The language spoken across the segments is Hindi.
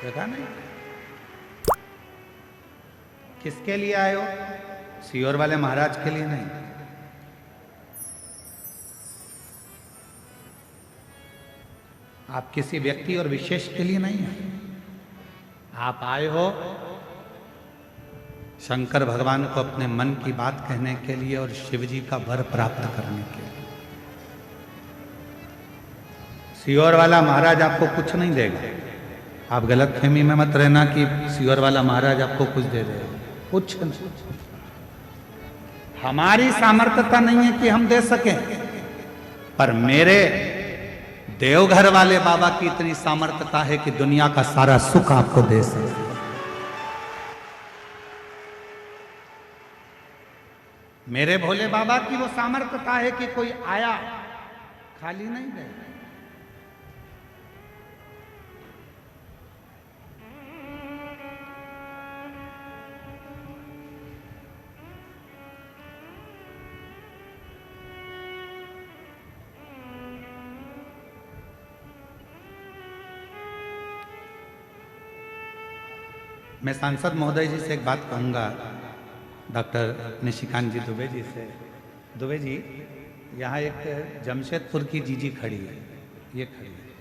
देखा नहीं? किसके लिए आए हो? सीहोर वाले महाराज के लिए नहीं। आप किसी व्यक्ति और विशेष के लिए नहीं है। आप आए हो शंकर भगवान को अपने मन की बात कहने के लिए और शिव जी का वर प्राप्त करने के लिए। सीहोर वाला महाराज आपको कुछ नहीं देगा। आप गलत फहमी में मत रहना कि सीहोर वाला महाराज आपको कुछ दे देगा, कुछ नहीं। हमारी सामर्थ्यता नहीं है कि हम दे सकें, पर मेरे देवघर वाले बाबा की इतनी सामर्थ्यता है कि दुनिया का सारा सुख आपको दे सके। मेरे भोले बाबा की वो सामर्थ्यता है कि कोई आया खाली नहीं गए। मैं सांसद महोदय जी से एक बात कहूंगा, डॉक्टर निशिकांत जी दुबे जी से। दुबे जी, यहाँ एक जमशेदपुर की जीजी खड़ी है, ये खड़ी है,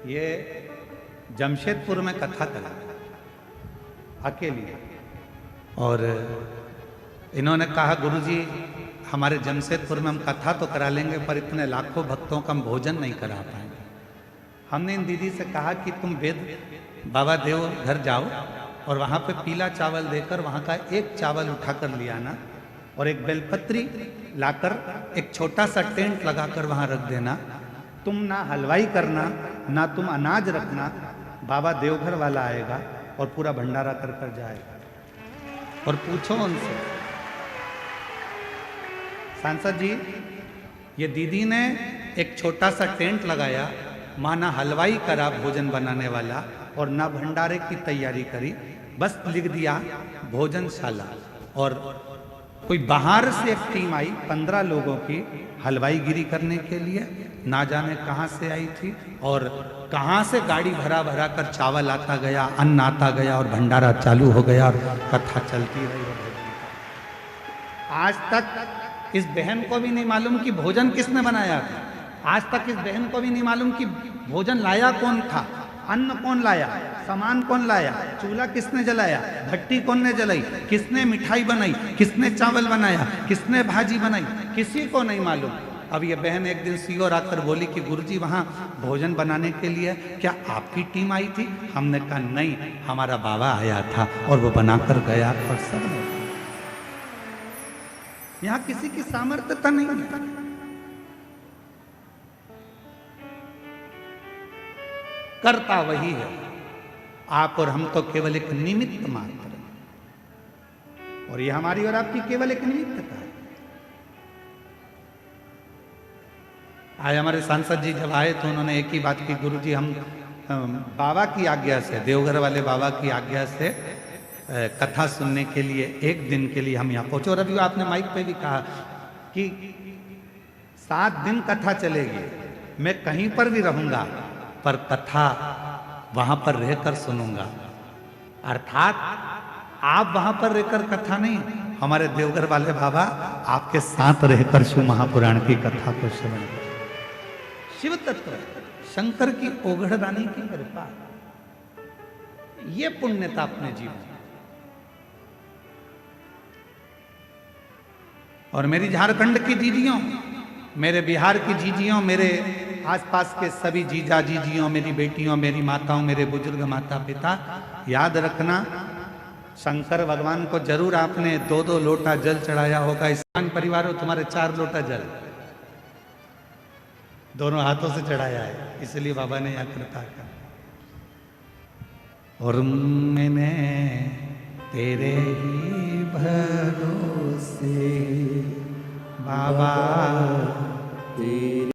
ये जमशेदपुर में कथा करा अकेली, और इन्होंने कहा गुरुजी हमारे जमशेदपुर में हम कथा तो करा लेंगे पर इतने लाखों भक्तों का हम भोजन नहीं करा पाएंगे। हमने इन दीदी से कहा कि तुम वेद बाबा देव घर जाओ और वहाँ पे पीला चावल देकर वहाँ का एक चावल उठाकर ले आना और एक बेलपत्री लाकर एक छोटा सा टेंट लगाकर वहाँ रख देना। तुम ना हलवाई करना, ना तुम अनाज रखना, बाबा देवघर वाला आएगा और पूरा भंडारा कर कर जाएगा। और पूछो उनसे, सांसद जी ये दीदी ने एक छोटा सा टेंट लगाया, माना हलवाई करा भोजन बनाने वाला और ना भंडारे की तैयारी करी, बस लिख दिया भोजनशाला। और कोई बाहर से एक टीम आई 15 लोगों की हलवाईगिरी करने के लिए, ना जाने कहां से आई थी और कहां से गाड़ी भरा भरा कर चावल आता गया, अन्न आता गया और भंडारा चालू हो गया और कथा चलती रही। आज तक इस बहन को भी नहीं मालूम कि भोजन किसने बनाया था। आज तक इस बहन को भी नहीं मालूम कि भोजन लाया कौन था, अन्न कौन लाया, सामान कौन लाया, चूल्हा किसने जलाया, भट्टी कौन ने जलाई, किसने मिठाई बनाई, किसने चावल बनाया, किसने भाजी बनाई, किसी को नहीं मालूम। अब ये बहन एक दिन सीहोर आकर बोली कि गुरुजी वहाँ भोजन बनाने के लिए क्या आपकी टीम आई थी? हमने कहा नहीं, हमारा बाबा आया था और वो बनाकर गया और सब ने। यहाँ किसी की सामर्थ्यता नहीं है। करता वही है, आप और हम तो केवल एक निमित्त मात्र हैं। और ये हमारी और आपकी केवल एक निमित्तता है। आज हमारे सांसद जी जब आए तो उन्होंने एक ही बात की, गुरुजी हम बाबा की आज्ञा से, देवघर वाले बाबा की आज्ञा से कथा सुनने के लिए एक दिन के लिए हम यहाँ पहुंचे। और अभी आपने माइक पे भी कहा कि 7 दिन कथा चलेगी, मैं कहीं पर भी रहूंगा पर कथा वहां पर रहकर सुनूंगा। अर्थात आप वहां पर रहकर कथा नहीं, हमारे देवघर वाले बाबा आपके साथ रहकर शिव महापुराण की कथा को श्रवण करें। शिव तत्व शंकर की ओघड़दानी की कृपा, ये पुण्यता अपने जीवन। और मेरी झारखंड की दीदियों, मेरे बिहार की जीजियों, मेरे आसपास के सभी जीजा जीजियों, मेरी बेटियों, मेरी माताओं, मेरे बुजुर्ग माता पिता, याद रखना शंकर भगवान को जरूर आपने 2-2 लोटा जल चढ़ाया होगा। ईशान परिवारों तुम्हारे 4 लोटा जल दोनों हाथों से चढ़ाया है, इसलिए बाबा ने यह कृपा कर। और मैंने तेरे ही भरोसे बाबा तेरे